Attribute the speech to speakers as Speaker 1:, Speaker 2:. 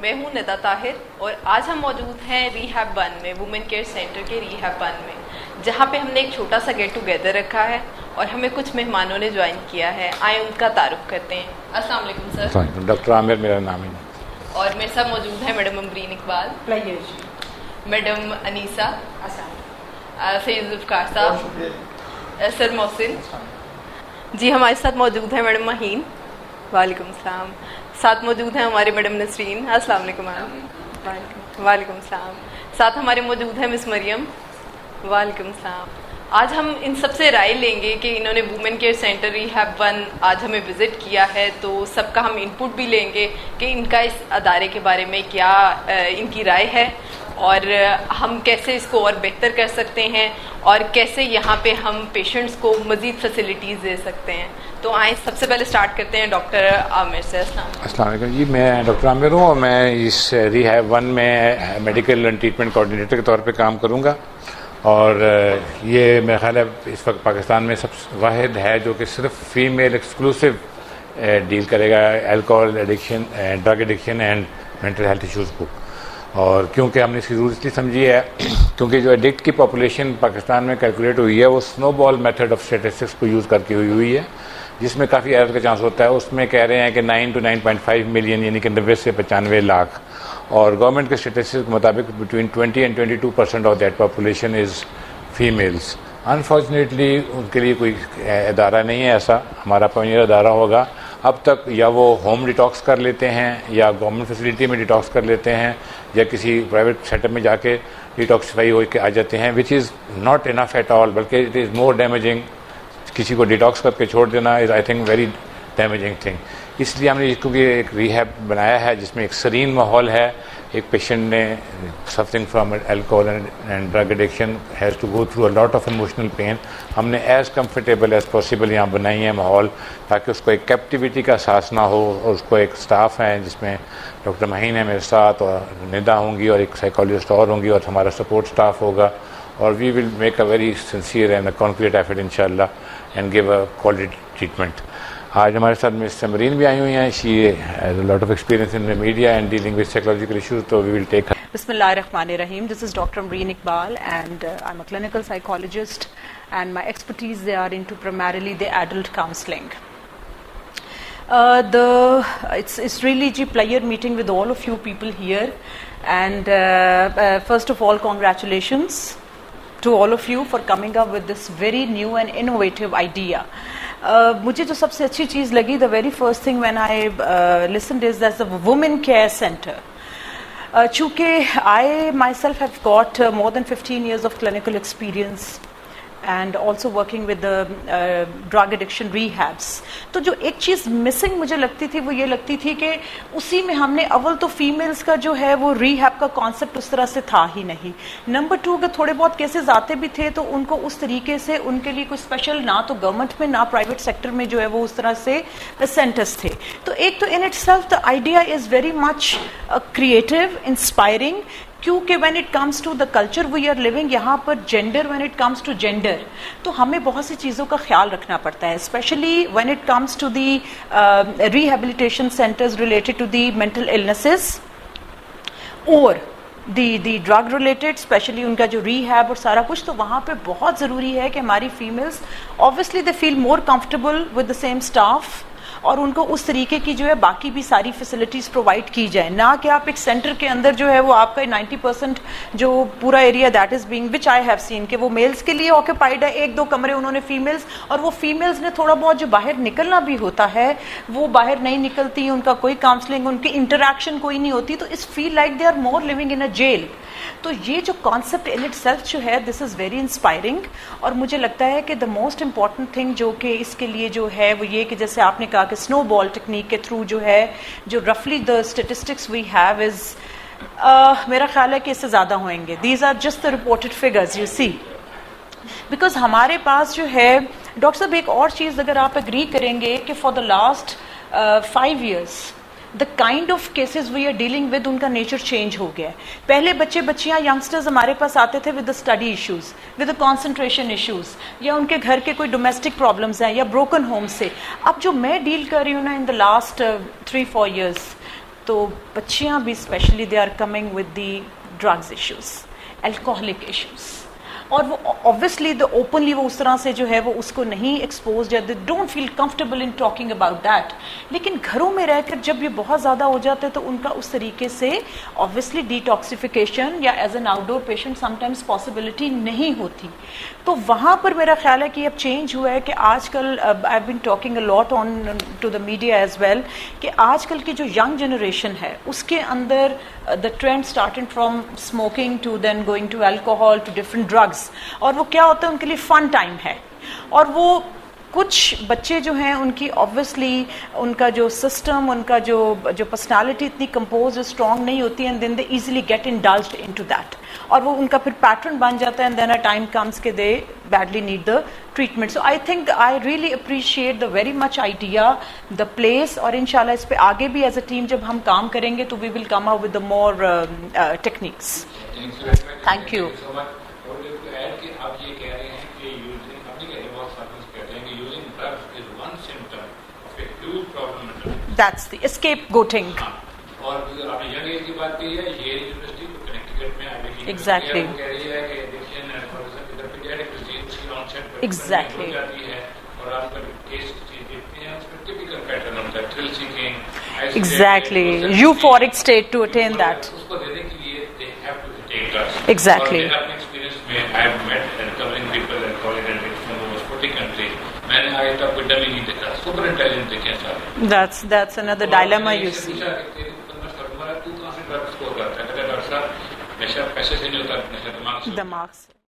Speaker 1: میں ہوں ندا طاہر اور آج ہم موجود ہیں ریہیب 1 میں، وومن کیئر سینٹر کے ریہیب 1 میں، جہاں پہ ہم نے ایک چھوٹا سا گیٹ ٹوگیدر رکھا ہے اور ہمیں کچھ مہمانوں نے جوائن کیا ہے. آئیں ان کا تعارف کرتے ہیں. السلام علیکم سر.
Speaker 2: ڈاکٹر عامر میرا نام ہے.
Speaker 1: اور میرے ساتھ موجود ہیں میڈم امبرین اقبال، میڈم انیسہ، سید ذوالفقار صاحب، سر محسن جی. ہمارے ساتھ موجود ہیں میڈم مہین، وعلیکم السلام. ساتھ موجود ہیں ہمارے میڈم نسرین، السلام علیکم میم. وعلیکم السلام. ساتھ ہمارے موجود ہیں مس مریم، وعلیکم السلام. آج ہم ان سب سے رائے لیں گے کہ انہوں نے وومن کیئر سینٹر ریہیب 1 آج ہمیں وزٹ کیا ہے، تو سب کا ہم انپٹ بھی لیں گے کہ ان کا اس ادارے کے بارے میں کیا ان کی رائے ہے اور ہم کیسے اس کو اور بہتر کر سکتے ہیں اور کیسے یہاں پہ ہم پیشنٹس کو مزید فیسلٹیز دے سکتے ہیں. تو آئیں سب سے پہلے اسٹارٹ کرتے ہیں ڈاکٹر عامر سے.
Speaker 2: السلام علیکم جی. میں ڈاکٹر عامر ہوں اور میں اس ریہیب 1 میں میڈیکل اینڈ ٹریٹمنٹ کوآرڈینیٹر کے طور پہ کام کروں گا. اور یہ میرا خیال ہے اس وقت پاکستان میں سب واحد ہے جو کہ صرف فیمیل ایکسکلوسو ڈیل کرے گا alcohol addiction, drug addiction and mental health issues کو. اور کیونکہ ہم نے اس کی ضرورت اس لیے سمجھی ہے کیونکہ جو ایڈکٹ کی پاپولیشن پاکستان میں کیلکولیٹ ہوئی ہے وہ سنو بال میتھڈ آف اسٹیٹسٹکس کو یوز کر کے ہوئی ہے، جس میں کافی ایرر کا چانس ہوتا ہے. اس میں کہہ رہے ہیں کہ 9 to 9.5 ملین یعنی کہ 90 سے 95 لاکھ، اور گورنمنٹ کے اسٹیٹسٹکس کے مطابق between 20 and 22% of that population is females. Unfortunately ان کے لیے کوئی ادارہ نہیں ہے ایسا. ہمارا پائنیئر ادارہ ہوگا. اب تک یا وہ ہوم ڈیٹاکس کر لیتے ہیں یا گورنمنٹ فیسلٹی میں ڈیٹاکس کر لیتے ہیں یا کسی پرائیویٹ سیٹ اپ میں جا کے ڈیٹاکسیفائی ہو کے آ جاتے ہیں، وچ is not enough at all, بلکہ اٹ از مور ڈیمیجنگ. کسی کو ڈیٹاکس کر کے چھوڑ دینا is I think very damaging thing. اس لیے ہم نے کیونکہ ایک ریہیب بنایا ہے جس میں ایک سرین ماحول ہے. ایک پیشنٹ نے suffering from alcohol and drug addiction has to go through a lot of emotional pain. ہم نے ایز کمفرٹیبل ایز پاسبل یہاں بنائی ہے ماحول تاکہ اس کو ایک کیپٹیوٹی کا احساس نہ ہو. اور اس کو ایک اسٹاف ہے جس میں ڈاکٹر مہین ہے میرے ساتھ اور ندا ہوں گی اور ایک سائیکالوجسٹ اور ہوں گی اور ہمارا سپورٹ اسٹاف ہوگا. اور we will make a very sincere and a concrete effort ان شاء اللہ and give a quality treatment. آج ہمارے ساتھ مس سمرین بھی آئی ہوئی ہیں. She has a lot of experience in media and dealing with psychological issues, تو وی ول ٹیک ہر.
Speaker 3: بسم اللہ الرحمن الرحیم. This is Dr. Ambreen Iqbal and I'm a clinical psychologist and my expertise they are into primarily the adult counseling. It's really a pleasure meeting with all of you people here and first of all congratulations to all of you for coming up with this very new and innovative idea. مجھے جو سب سے اچھی چیز لگی the very first thing when I listened is that's the women care center. چونکہ I myself have got more than 15 years of clinical experience and also working with the drug addiction rehabs. تو جو ایک چیز missing مجھے لگتی تھی وہ یہ لگتی تھی کہ اسی میں ہم نے اول تو فیمیلز کا جو ہے وہ ریہیب کا کانسیپٹ اس طرح سے تھا ہی نہیں. نمبر 2 کہ تھوڑے بہت کیسز آتے بھی تھے تو ان کو اس طریقے سے ان کے لیے کوئی اسپیشل نہ تو گورنمنٹ میں نہ پرائیویٹ سیکٹر میں جو ہے وہ اس طرح سے سینٹرز تھے. تو ایک تو in it self the idea is very much creative inspiring, کیونکہ when it comes to the culture we are living یہاں پر gender when it comes to gender تو ہمیں بہت سی چیزوں کا خیال رکھنا پڑتا ہے، especially when it comes to the rehabilitation centers related to the mental illnesses اور the drug related especially ان کا جو ریہیب اور سارا کچھ. تو وہاں پہ بہت ضروری ہے کہ ہماری females obviously they feel more comfortable with the same staff اور ان کو اس طریقے کی جو ہے باقی بھی ساری فیسلٹیز پرووائڈ کی جائیں، نہ کہ آپ ایک سینٹر کے اندر جو ہے وہ آپ کا 90% جو پورا area that is being which I have seen کہ وہ میلز کے لیے آکوپائڈ ہے، 1-2 کمرے انہوں نے فیمیلز، اور وہ فیمیلز نے تھوڑا بہت جو باہر نکلنا بھی ہوتا ہے وہ باہر نہیں نکلتی، ان کا کوئی کاؤنسلنگ ان کی انٹریکشن کوئی نہیں ہوتی. تو اس feel like they are more living in a jail. تو یہ جو کانسیپٹ ان اٹ سیلف جو ہے دس از ویری انسپائرنگ. اور مجھے لگتا ہے کہ دا موسٹ امپورٹنٹ تھنگ جو کہ اس کے لیے جو ہے وہ یہ کہ جیسے آپ نے کہا کہ سنو بال ٹیکنیک کے تھرو جو ہے جو رفلی دا اسٹیٹسٹکس وی ہیو از میرا خیال ہے کہ اس سے زیادہ ہوئیں گے. These are just the reported figures you see, because ہمارے پاس جو ہے ڈاکٹر صاحب ایک اور چیز اگر آپ اگری کریں گے کہ for the last 5 years the kind of cases we are dealing with ان کا نیچر چینج ہو گیا ہے. پہلے بچیاں ینگسٹرز ہمارے پاس آتے تھے with the study issues, with the concentration issues, یا ان کے گھر کے کوئی ڈومیسٹک پرابلمس ہیں یا بروکن ہوم سے. اب جو میں ڈیل کر رہی ہوں نا ان the last 3-4 years تو بچیاں بھی specially they are coming with the drugs issues, alcoholic issues, اور وہ obviously the openly وہ اس طرح سے جو ہے وہ اس کو نہیں ایکسپوزڈ ہے, they don't feel comfortable in talking about that. لیکن گھروں میں رہ کر جب یہ بہت زیادہ ہو جاتے تو ان کا اس طریقے سے obviously detoxification یا as an out door patient sometimes possibility نہیں ہوتی. تو وہاں پر میرا خیال ہے کہ اب چینج ہوا ہے کہ آج کل I've been talking a lot on to the media as well کہ آج کل کی جو ینگ جنریشن ہے اس کے اندر the trend starting from smoking to then going to alcohol to different drugs, اور وہ کیا ہوتا ہے ان کے لیے فن ٹائم ہے. اور وہ کچھ بچے جو ہیں ان کی obviously ان کا جو سسٹم, ان کا جو پرسنالٹی اتنی کمپوز اسٹرانگ نہیں ہوتی, and then they easily get indulged into that, اور وہ ان کا پھر پیٹرن بن جاتا ہے, and then a time comes کہ they badly need the treatment. So I think I really appreciate the very much idea, the place, اور انشاءاللہ اس پہ آگے بھی ایز اے ٹیم جب ہم کام کریں گے تو we will come up with the more techniques. Thank you.
Speaker 2: آپ یہ کہہ رہے ہیں کہ یوزنگ, آپ نے کہتے ہیں بہت ساتھ کہتے ہیں کہ using drugs is one symptom of a huge problem.
Speaker 3: That's the scapegoating.
Speaker 2: اور آپ نے ینگ ایج کی بات کی ہے, یہ یونیورسٹی کنیکٹیکٹ میں
Speaker 3: Exactly.
Speaker 2: کہہ رہی ہے کہ ایڈکشن ادھر پیڈیاٹرک ڈیزیز کی آن سیٹ
Speaker 3: Exactly.
Speaker 2: ہو جاتی ہے, اور آپ کا کیس دیکھتے ہیں اس میں ٹپیکل پیٹرن ہوتا ہے, thrill seeking.
Speaker 3: Exactly. Euphoric state to attain that.
Speaker 2: اس کو دینے کے لیے they have to take drugs.
Speaker 3: Exactly.
Speaker 2: اور اپنے ایکسپیرینس میں I have met recovering people and calling and from over 40 countries. میں نے آج تک کوئی ڈمی نہیں دیکھا, سپر انٹیلیجنٹ دیکھے سارے.
Speaker 3: That's another dilemma you see.
Speaker 2: تو کہاں سے ڈرگس کو ہوتا ہے, ڈاکٹر صاحب نشہ پیسے سے نہیں ہوتا, نشہ دماغ سے.
Speaker 3: دماغ سے.